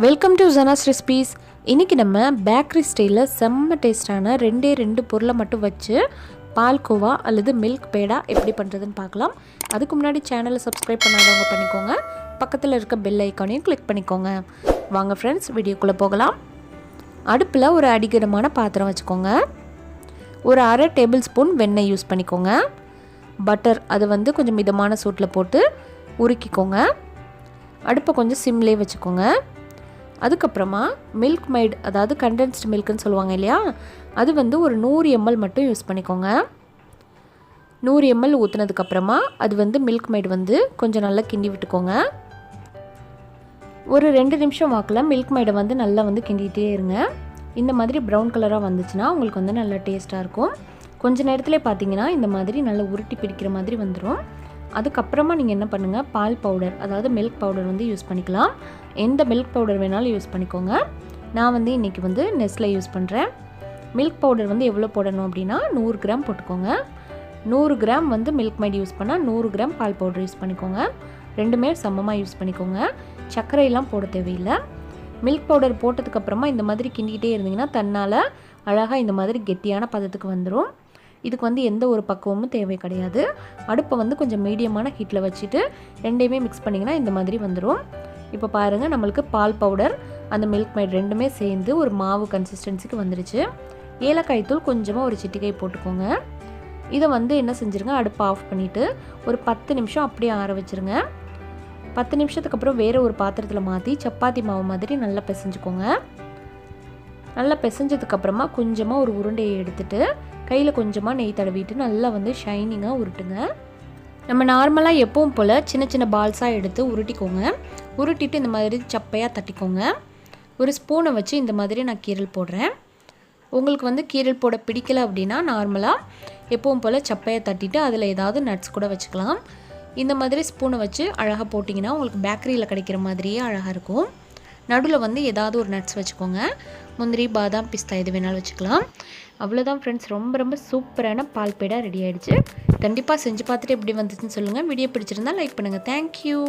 Welcome to Janas recipes. இன்றைக்கி நம்ம bakery ஸ்டைலில் செம்ம டேஸ்டான ரெண்டு பொருளை மட்டும் வச்சு பால் கோவா அல்லது மில்க் பேடா எப்படி பண்ணுறதுன்னு பார்க்கலாம். அதுக்கு முன்னாடி சேனலை சப்ஸ்கிரைப் பண்ணாதவங்க பண்ணிக்கோங்க. பக்கத்தில் இருக்க பெல் ஐக்கானையும் கிளிக் பண்ணிக்கோங்க. வாங்க ஃப்ரெண்ட்ஸ், வீடியோக்குள்ளே போகலாம். அடுப்பில் ஒரு அடிகரமான பாத்திரம் வச்சுக்கோங்க. ஒரு அரை டேபிள் ஸ்பூன் வெண்ணெய் யூஸ் பண்ணிக்கோங்க. பட்டர் அது கொஞ்சம் மிதமான சூட்டில் போட்டு உருக்கிக்கோங்க. அடுப்பை கொஞ்சம் சிம்லேயே வச்சுக்கோங்க. அதுக்கப்புறமா மில்க் மைட், அதாவது கண்டென்ஸ்டு மில்க்குன்னு சொல்லுவாங்க இல்லையா, அது ஒரு 100 ml மட்டும் யூஸ் பண்ணிக்கோங்க. 100 ml ஊற்றுனதுக்கப்புறமா அது மில்க் மைட் கொஞ்சம் நல்லா கிண்டி விட்டுக்கோங்க. ஒரு 2 நிமிஷம் வாக்கில் மில்க் மைடை நல்லா கிண்டிகிட்டே இருங்க. இந்த மாதிரி ப்ரௌன் கலராக வந்துச்சுன்னா உங்களுக்கு நல்லா டேஸ்ட்டாக இருக்கும். கொஞ்சம் நேரத்தில் பார்த்தீங்கன்னா இந்த மாதிரி நல்லா உருட்டி பிடிக்கிற மாதிரி வந்துடும். அதுக்கப்புறமா நீங்கள் என்ன பண்ணுங்கள், பால் பவுடர், அதாவது மில்க் பவுடர் யூஸ் பண்ணிக்கலாம். எந்த மில்க் பவுடர் வேணாலும் யூஸ் பண்ணிக்கோங்க. நான் இன்றைக்கி நெஸ்லே யூஸ் பண்ணுறேன். மில்க் பவுடர் எவ்வளோ போடணும் அப்படின்னா 100 கிராம் போட்டுக்கோங்க. 100 கிராம் மில்க் மைட் யூஸ் பண்ணால் 100 கிராம் பால் பவுடர் யூஸ் பண்ணிக்கோங்க. ரெண்டுமே சமமாக யூஸ் பண்ணிக்கோங்க. சர்க்கரையெல்லாம் போட தேவையில்லை. மில்க் பவுடர் போட்டதுக்கப்புறமா இந்த மாதிரி கிண்டிக்கிட்டே இருந்தீங்கன்னா தன்னால் அழகாக இந்த மாதிரி கெட்டியான பதத்துக்கு வந்துடும். இதுக்கு எந்த ஒரு பக்குவமும் தேவை கிடையாது. அடுப்பை கொஞ்சம் மீடியமான ஹீட்டில் வச்சுட்டு ரெண்டையுமே மிக்ஸ் பண்ணிங்கன்னா இந்த மாதிரி வந்துடும். இப்போ பாருங்கள், நம்மளுக்கு பால் பவுடர் அந்த மில்க் மைட் ரெண்டுமே சேர்ந்து ஒரு மாவு கன்சிஸ்டன்சிக்கு வந்துடுச்சு. ஏலக்காய் தூள் கொஞ்சமாக ஒரு சிட்டிகை போட்டுக்கோங்க. இதை என்ன செஞ்சுருங்க, அடுப்பை ஆஃப் பண்ணிவிட்டு ஒரு 10 நிமிஷம் அப்படியே ஆற வச்சுருங்க. 10 நிமிஷத்துக்கு அப்புறம் வேறு ஒரு பாத்திரத்தில் மாற்றி சப்பாத்தி மாவு மாதிரி நல்லா பிசைஞ்சுக்கோங்க. நல்லா பிசைஞ்சதுக்கப்புறமா கொஞ்சமாக ஒரு உருண்டையை எடுத்துகிட்டு கையில் கொஞ்சமாக நெய் தடவிட்டு நல்லா ஷைனிங்காக உருட்டுங்க. நம்ம நார்மலாக எப்பவும் போல் சின்ன சின்ன பால்ஸாக எடுத்து உருட்டிக்கோங்க. உருட்டிட்டு இந்த மாதிரி சப்பையாக தட்டிக்கோங்க. ஒரு ஸ்பூனை வச்சு இந்த மாதிரி நான் கீரல் போடுறேன். உங்களுக்கு கீரல் போட பிடிக்கலை அப்படின்னா நார்மலாக எப்பவும் போல் சப்பையாக தட்டிட்டு அதில் ஏதாவது நட்ஸ் கூட வச்சுக்கலாம். இந்த மாதிரி ஸ்பூனை வச்சு அழகாக போட்டிங்கன்னா உங்களுக்கு பேக்கரியில் கிடைக்கிற மாதிரியே அழகாக இருக்கும். நடுவில் ஏதாவது ஒரு நட்ஸ் வச்சுக்கோங்க. முந்திரி, பாதாம், பிஸ்தா எது வேணாலும் வச்சுக்கலாம். அவ்வளோதான் ஃப்ரெண்ட்ஸ், ரொம்ப சூப்பரான பால் பேடா ரெடி ஆகிடுச்சு. கண்டிப்பாக செஞ்சு பார்த்துட்டு எப்படி வந்துச்சுன்னு சொல்லுங்கள். வீடியோ பிடிச்சிருந்தா லைக் பண்ணுங்கள். தேங்க்யூ.